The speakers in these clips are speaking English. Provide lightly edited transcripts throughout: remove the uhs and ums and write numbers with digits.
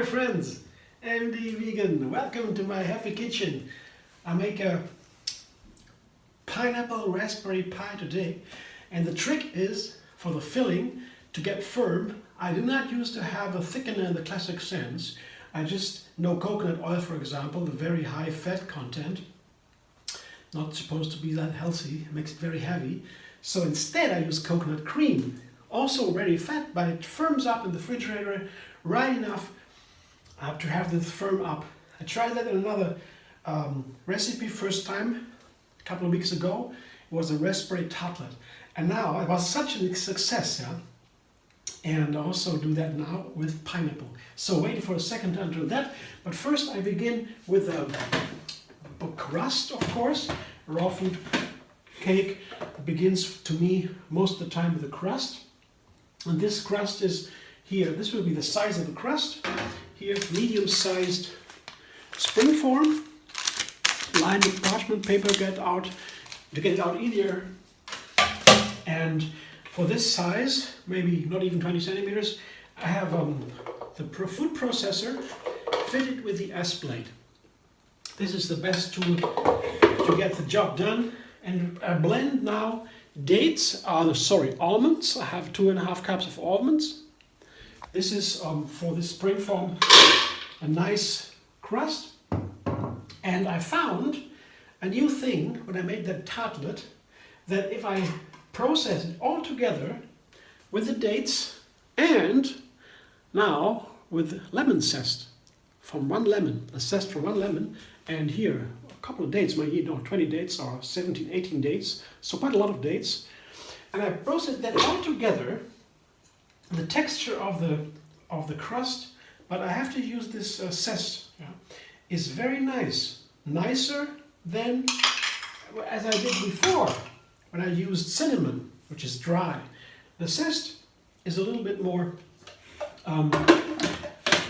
friends, MD Vegan. Welcome to my happy kitchen. I make a pineapple raspberry pie today, and the trick is for the filling to get firm. I do not use to have a thickener in the classic sense. I just know coconut oil, for example, the very high fat content, not supposed to be that healthy, it makes it very heavy. So instead I use coconut cream, also very fat, but it firms up in the refrigerator right enough to have this firm up. I tried that in another recipe first time a couple of weeks ago. It was a raspberry tartlet, and now it was such a success, yeah? And I also do that now with pineapple. So wait for a second until that, but first I begin with a crust, of course. Raw food cake begins to me most of the time with a crust, and this crust is here. This will be the size of the crust. Here, medium-sized springform, lined with parchment paper to get it out easier. And for this size, maybe not even 20 centimeters, I have the food processor fitted with the S-blade. This is the best tool to get the job done. And I blend now almonds. I have 2.5 cups of almonds. This is for the springform a nice crust. And I found a new thing when I made that tartlet, that if I process it all together with the dates and now with lemon zest from one lemon, the zest from one lemon, and here a couple of dates, maybe 20 dates or 17, 18 dates, so quite a lot of dates. And I process that all together. The texture of the crust, but I have to use this zest, yeah, is very nice, nicer than as I did before when I used cinnamon, which is dry. The zest is a little bit more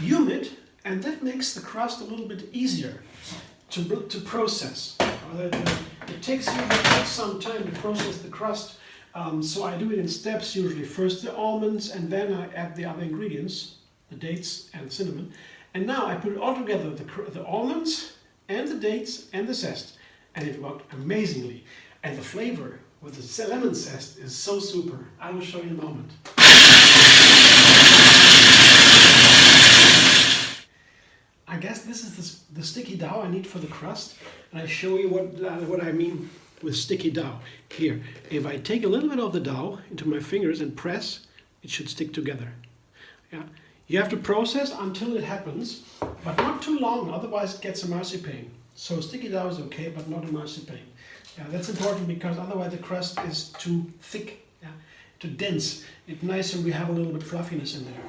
humid, and that makes the crust a little bit easier to process. It takes some time to process the crust. So I do it in steps usually. First the almonds, and then I add the other ingredients, the dates and cinnamon. And now I put it all together, the almonds and the dates and the zest. And it worked amazingly. And the flavor with the lemon zest is so super. I will show you in a moment. I guess this is the sticky dough I need for the crust. And I show you what I mean with sticky dough. Here, if I take a little bit of the dough into my fingers and press, it should stick together. Yeah, you have to process until it happens, but not too long, otherwise it gets a marzipan. So sticky dough is okay, but not a marzipan. Yeah, that's important because otherwise the crust is too thick, yeah, too dense. It's nicer we have a little bit fluffiness in there.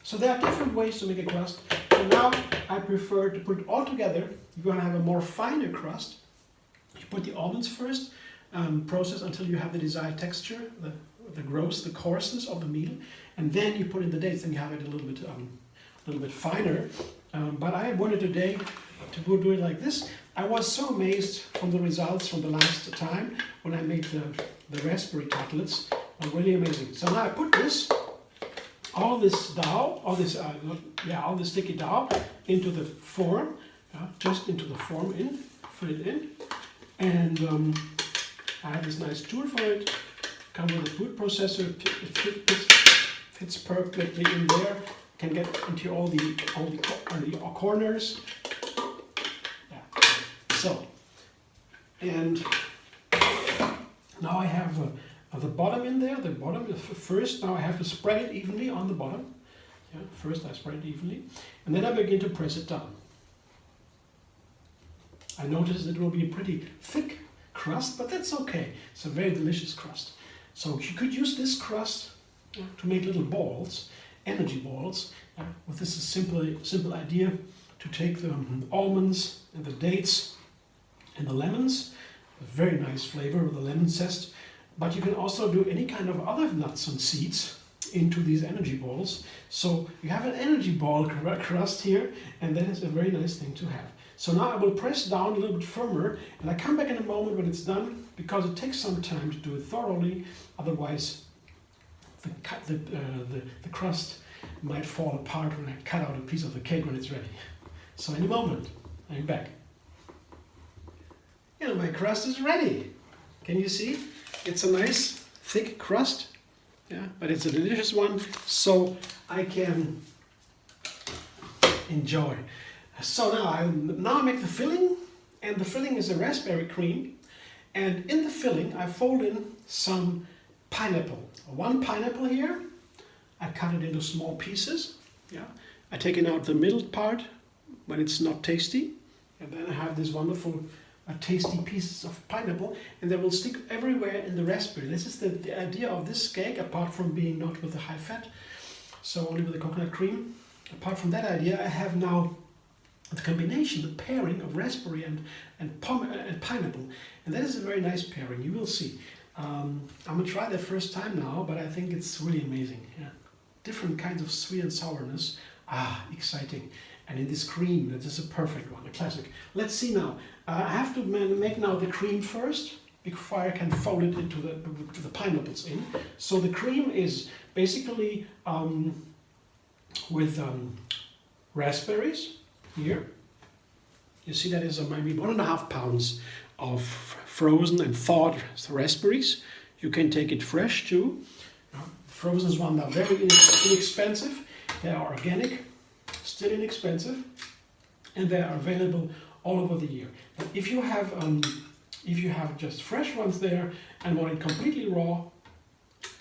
So there are different ways to make a crust. So now I prefer to put it all together. You're going to have a more finer crust. You put the almonds first, process until you have the desired texture, the coarseness of the meal, and then you put in the dates, and you have it a little bit finer. But I wanted today to do it like this. I was so amazed from the results from the last time when I made the raspberry tartlets. Really amazing. So now I put all this sticky dough into the form, just into the form, fill it in. And I have this nice tool for it. Comes with a food processor. It fits perfectly in there. Can get into all the corners. Yeah. So, and now I have the bottom in there. The bottom first. Now I have to spread it evenly on the bottom. Yeah. First I spread it evenly, and then I begin to press it down. I noticed it will be a pretty thick crust, but that's okay. It's a very delicious crust. So you could use this crust to make little balls, energy balls. With this simple idea to take the almonds and the dates and the lemons, a very nice flavor with the lemon zest. But you can also do any kind of other nuts and seeds into these energy balls. So you have an energy ball crust here, and that is a very nice thing to have. So now I will press down a little bit firmer, and I come back in a moment when it's done, because it takes some time to do it thoroughly. Otherwise, the crust might fall apart when I cut out a piece of the cake when it's ready. So any moment, I'm back. And my crust is ready. Can you see? It's a nice thick crust, yeah, but it's a delicious one, so I can enjoy. So now I make the filling, and the filling is a raspberry cream, and in the filling I fold in some pineapple. One pineapple here, I cut it into small pieces. Yeah, I take out the middle part when it's not tasty, and then I have this wonderful tasty pieces of pineapple, and they will stick everywhere in the raspberry. This is the idea of this cake, apart from being not with the high fat, so only with the coconut cream. Apart from that idea, I have now the combination, the pairing of raspberry and pineapple, and that is a very nice pairing. You will see. I'm gonna try that first time now, but I think it's really amazing. Yeah. Different kinds of sweet and sourness. Exciting. And in this cream, that is a perfect one, a classic. Let's see now. I have to make now the cream first before I can fold it into the pineapples in. So the cream is basically with raspberries here. You see that is maybe 1.5 pounds of frozen and thawed raspberries. You can take it fresh too. Frozen ones are very inexpensive. They are organic, still inexpensive, and they are available all over the year. But if you have just fresh ones there and want it completely raw,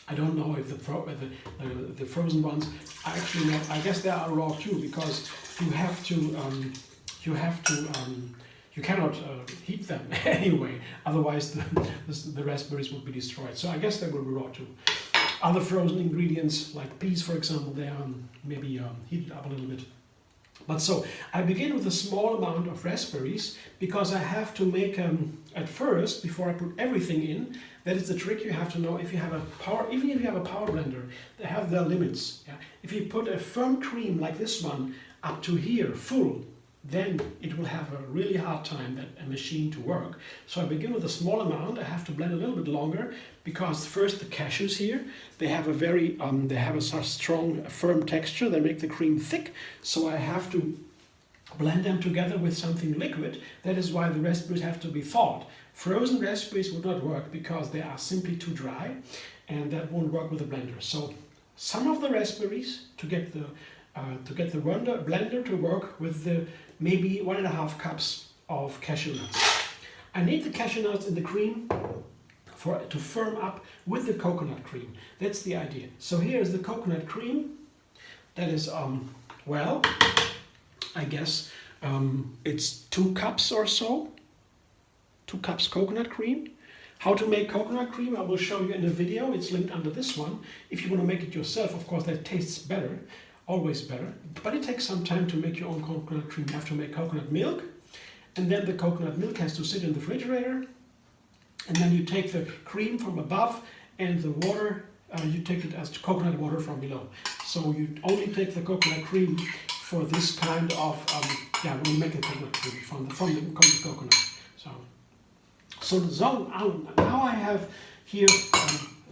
I don't know if the frozen ones are actually not. I guess they are raw too, because you cannot heat them anyway. Otherwise, the raspberries would be destroyed. So I guess they will be raw too. Other frozen ingredients, like peas, for example, they are maybe heated up a little bit. But so I begin with a small amount of raspberries, because I have to make at first, before I put everything in. That is the trick you have to know. If you have even if you have a power blender, they have their limits. Yeah? If you put a firm cream like this one up to here, full, then it will have a really hard time, that machine, to work. So I begin with a small amount. I have to blend a little bit longer, because first the cashews here, they have a very strong, firm texture. They make the cream thick, so I have to blend them together with something liquid. That is why the raspberries have to be thawed. Frozen raspberries would not work, because they are simply too dry, and that won't work with a blender. So some of the raspberries to get the blender to work with the maybe 1.5 cups of cashew nuts. I need the cashew nuts in the cream to firm up with the coconut cream. That's the idea. So here is the coconut cream. That is, well, I guess it's 2 cups or so. 2 cups coconut cream. How to make coconut cream, I will show you in a video. It's linked under this one. If you want to make it yourself, of course, that tastes better. Always better, but it takes some time to make your own coconut cream. You have to make coconut milk, and then the coconut milk has to sit in the refrigerator, and then you take the cream from above, and the water, you take it as coconut water from below. So you only take the coconut cream for this kind of, when you make the coconut cream from the coconut. So now I have here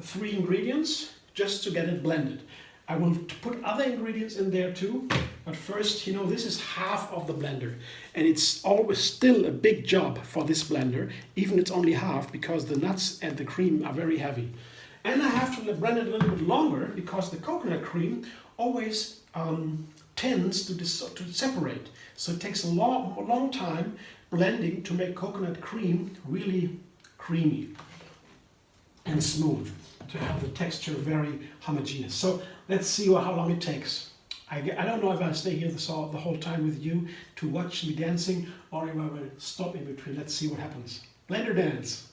3 ingredients just to get it blended. I will put other ingredients in there too, but first, this is half of the blender, and it's always still a big job for this blender, even it's only half, because the nuts and the cream are very heavy. And I have to blend it a little bit longer, because the coconut cream always tends to separate. So it takes a long time blending to make coconut cream really creamy and smooth, to have the texture very homogeneous. So let's see how long it takes. I don't know if I'll stay here the whole time with you to watch me dancing, or if I will stop in between. Let's see what happens. Blender dance.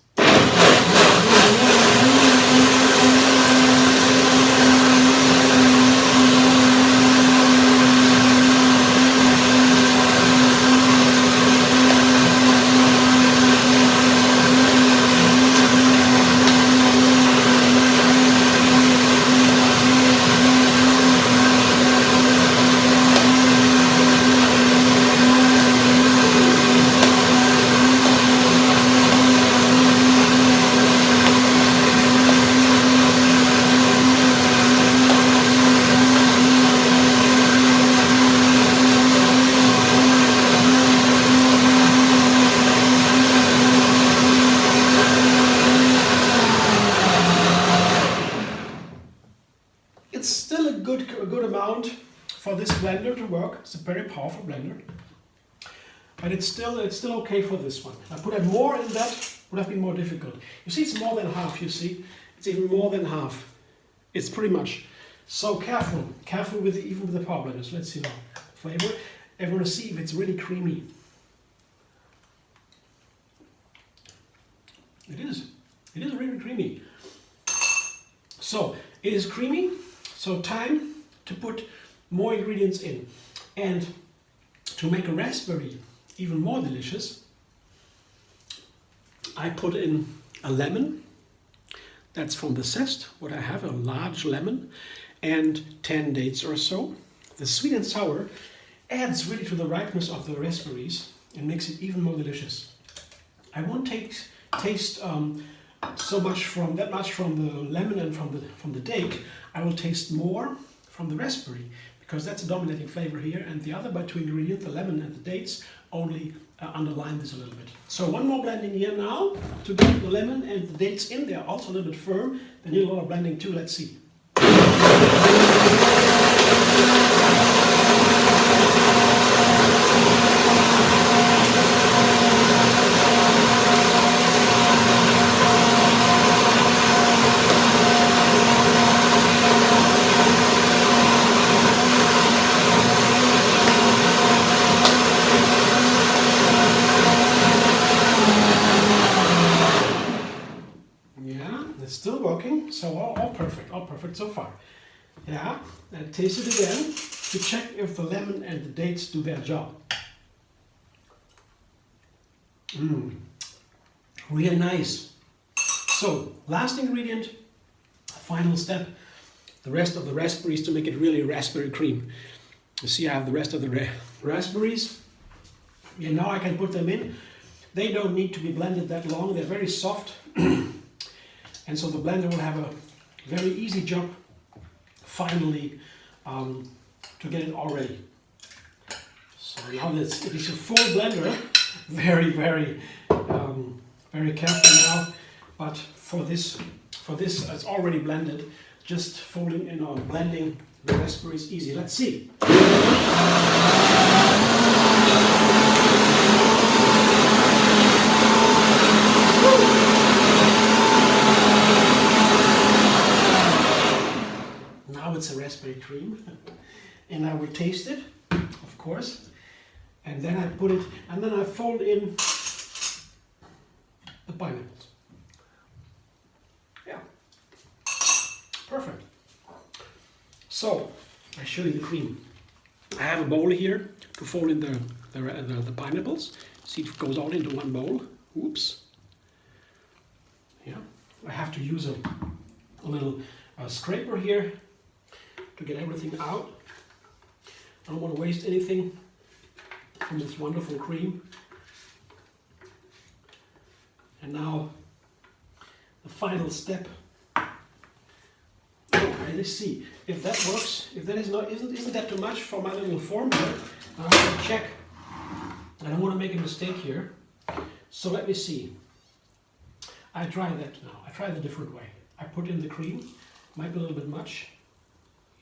work. It's a very powerful blender. But it's still okay for this one. I put more in that, would have been more difficult. You see, it's more than half, you see? It's even more than half. It's pretty much. So careful with even with the power blenders. Let's see now. Flavor. I want to see if it's really creamy. It is really creamy. So it is creamy, so time to put more ingredients in. And to make a raspberry even more delicious, I put in a lemon. That's from the Zest, what I have, a large lemon, and 10 dates or so. The sweet and sour adds really to the ripeness of the raspberries and makes it even more delicious. I won't taste so much from the lemon and from the date. I will taste more from the raspberry because that's a dominating flavor here, and the other two ingredients, the lemon and the dates, only underline this a little bit. So one more blending here now to get the lemon and the dates in there, also a little bit firm. They need a lot of blending too. Let's see. It's still working, so all perfect so far. Yeah, and taste it again to check if the lemon and the dates do their job. Really nice. So, last ingredient, final step, the rest of the raspberries to make it really raspberry cream. You see I have the rest of the raspberries. Yeah, now I can put them in. They don't need to be blended that long, they're very soft. And so the blender will have a very easy job finally to get it all ready. So now it is a full blender, very careful now. But for this it's already blended. Just folding in or blending the raspberries easy. Let's see. It's a raspberry cream, and I will taste it, of course, and then I put it, and then I fold in the pineapples. Yeah, perfect. So I show you the cream. I have a bowl here to fold in the pineapples. See, it goes all into one bowl. Oops. Yeah, I have to use a little scraper here to get everything out. I don't want to waste anything from this wonderful cream. And now the final step. Let's see if that works. If that isn't that too much for my little form here. I have to check. I don't want to make a mistake here. So let me see. I try that now. I try the different way. I put in the cream. Might be a little bit much.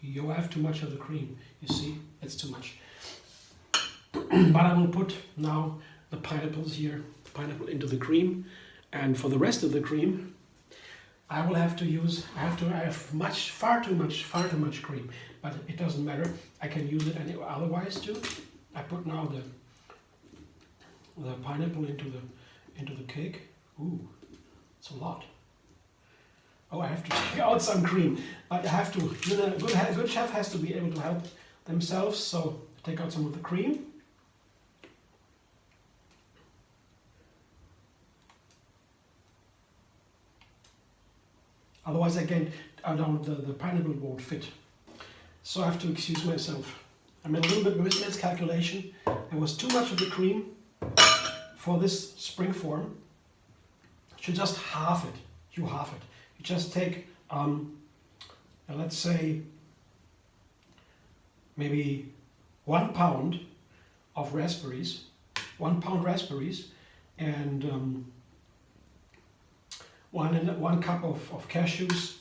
You have too much of the cream, you see, it's too much. But I will put now the pineapples here, the pineapple into the cream, and for the rest of the cream, I have far too much cream, but it doesn't matter. I can use it otherwise too. I put now the pineapple into the cake. Ooh, it's a lot. Oh, I have to take out some cream, but I have to. A good chef has to be able to help themselves, so take out some of the cream. Otherwise, again, the pineapple won't fit. So I have to excuse myself. I made a little bit of miscalculation. There was too much of the cream for this springform. You should just half it. You half it. You just take, let's say, maybe 1 pound of raspberries, 1 pound raspberries, and 1 cup of cashews,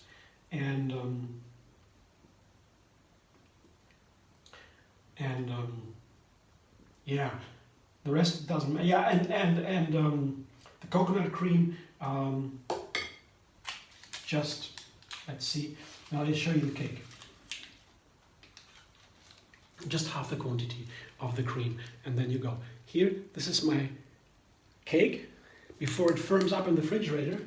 and and yeah, the rest doesn't matter. Yeah, and the coconut cream, just, let's see, now I'll show you the cake. Just half the quantity of the cream, and then you go. Here, this is my cake before it firms up in the refrigerator,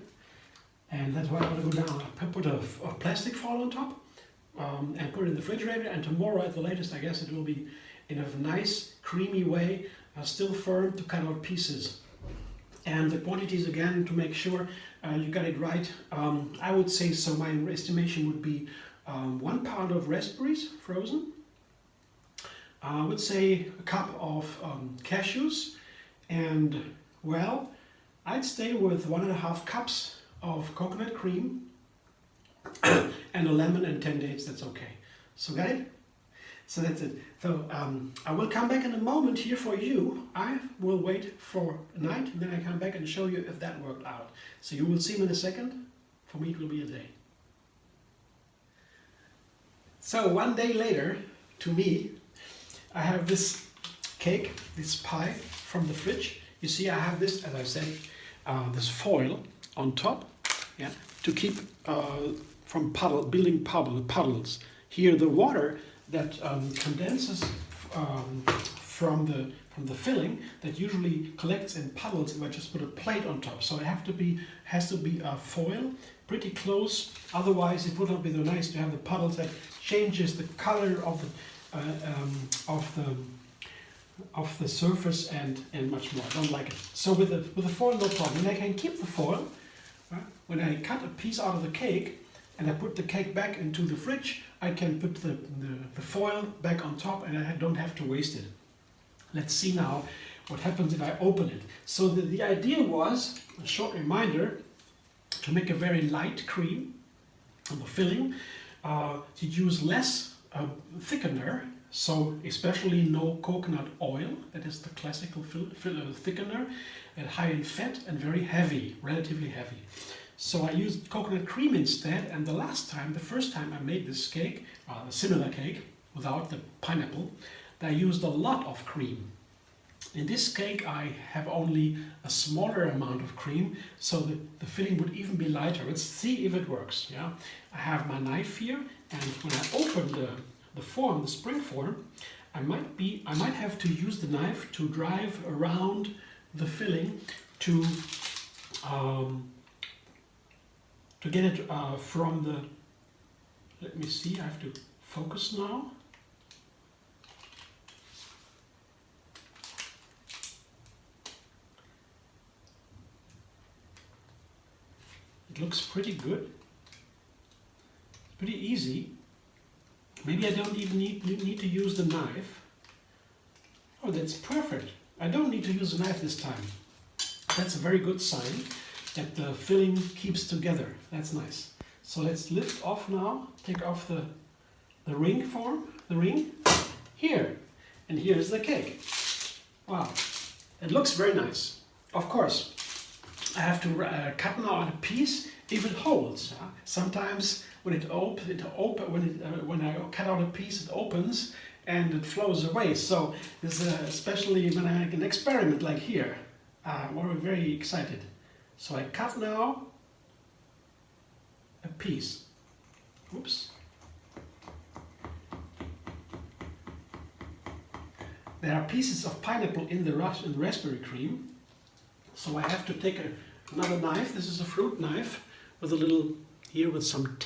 and that's why I want to go down. I put a plastic foil on top and put it in the refrigerator, and tomorrow at the latest, I guess it will be in a nice creamy way, still firm, to cut out pieces. And the quantities again, to make sure you got it right, I would say, so my estimation would be 1 pound of raspberries frozen. I would say a cup of cashews, and well, I'd stay with 1.5 cups of coconut cream and a lemon and 10 dates, that's okay. So got it? So that's it. So I will come back in a moment here for you. I will wait for night, and then I come back and show you if that worked out. So you will see me in a second. For me it will be a day. So 1 day later, to me, I have this cake, this pie from the fridge. You see, I have this, as I said, this foil on top, yeah, to keep from building puddles. Here, the water that condenses from the filling that usually collects in puddles if I just put a plate on top. So it has to be a foil pretty close. Otherwise, it would not be so nice to have the puddles that changes the color of the surface and much more. I don't like it. So with the foil, no problem. And I can keep the foil. When I cut a piece out of the cake and I put the cake back into the fridge, I can put the foil back on top, and I don't have to waste it. Let's see now what happens if I open it. So the idea was, a short reminder, to make a very light cream on the filling, to use less thickener, so especially no coconut oil, that is the classical thickener, and high in fat and very heavy, relatively heavy. So I used coconut cream instead, and the first time I made this cake, a similar cake, without the pineapple, I used a lot of cream. In this cake I have only a smaller amount of cream, so the filling would even be lighter. Let's see if it works. Yeah, I have my knife here, and when I open the form, the spring form, I might have to use the knife to drive around the filling to get it from the, let me see, I have to focus now. It looks pretty good, pretty easy. Maybe I don't even need to use the knife. Oh, that's perfect. I don't need to use the knife this time. That's a very good sign that the filling keeps together. That's nice. So let's lift off now, take off the ring here. And here's the cake. Wow, it looks very nice. Of course, I have to cut now on a piece if it holds. Sometimes when when I cut out a piece, it opens and it flows away. So this especially when I make an experiment like here, we're very excited. So I cut now a piece. Oops. There are pieces of pineapple in the raspberry cream. So I have to take another knife. This is a fruit knife with a little here with some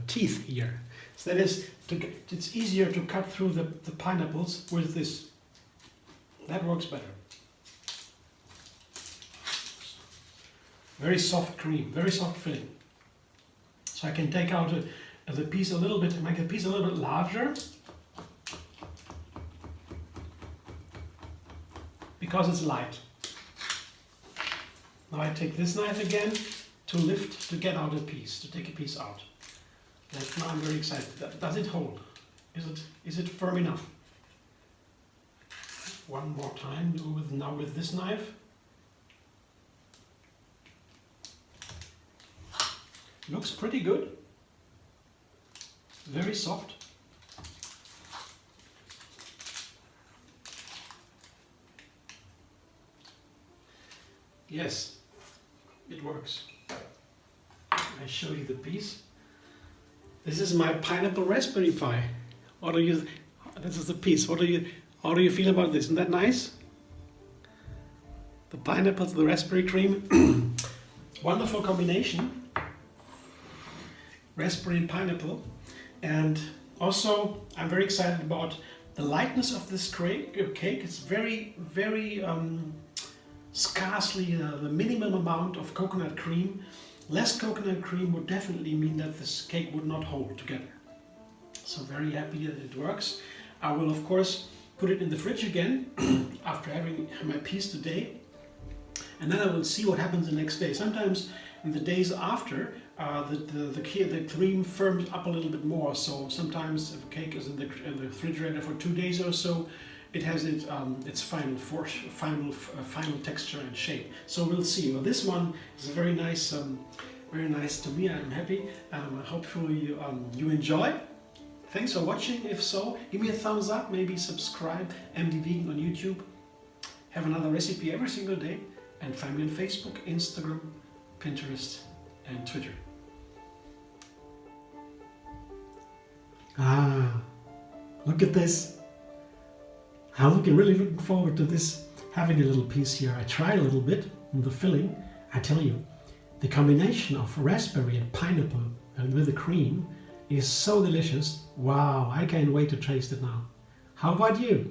teeth here. So that is it's easier to cut through the pineapples with this. That works better. Very soft cream, very soft filling. So I can take out the piece a little bit, make the piece a little bit larger, because it's light. Now I take this knife again to get out a piece, to take a piece out. Now I'm very excited. Does it hold? Is it firm enough? One more time, now with this knife. Looks pretty good. Very soft. Yes, it works. I show you the piece. This is my pineapple raspberry pie. What do you? This is the piece. How do you feel about this? Isn't that nice? The pineapples, the raspberry cream, wonderful combination. Raspberry and pineapple, and also I'm very excited about the lightness of this cake. It's very, very scarcely the minimum amount of coconut cream. Less coconut cream would definitely mean that this cake would not hold together. So very happy that it works. I will of course put it in the fridge again after having my piece today, and then I will see what happens the next day. Sometimes in the days after, the cream firms up a little bit more. So sometimes if a cake is in the refrigerator for 2 days or so, it has its final texture and shape. So we'll see. Well, this one is very nice to me. I'm happy. Hopefully you enjoy. Thanks for watching. If so, give me a thumbs up. Maybe subscribe. MD Vegan on YouTube. Have another recipe every single day, and find me on Facebook, Instagram, Pinterest, and Twitter. Look at this. I'm really looking forward to this, having a little piece here. I tried a little bit in the filling. I tell you, the combination of raspberry and pineapple and with the cream is so delicious. Wow, I can't wait to taste it now. How about you?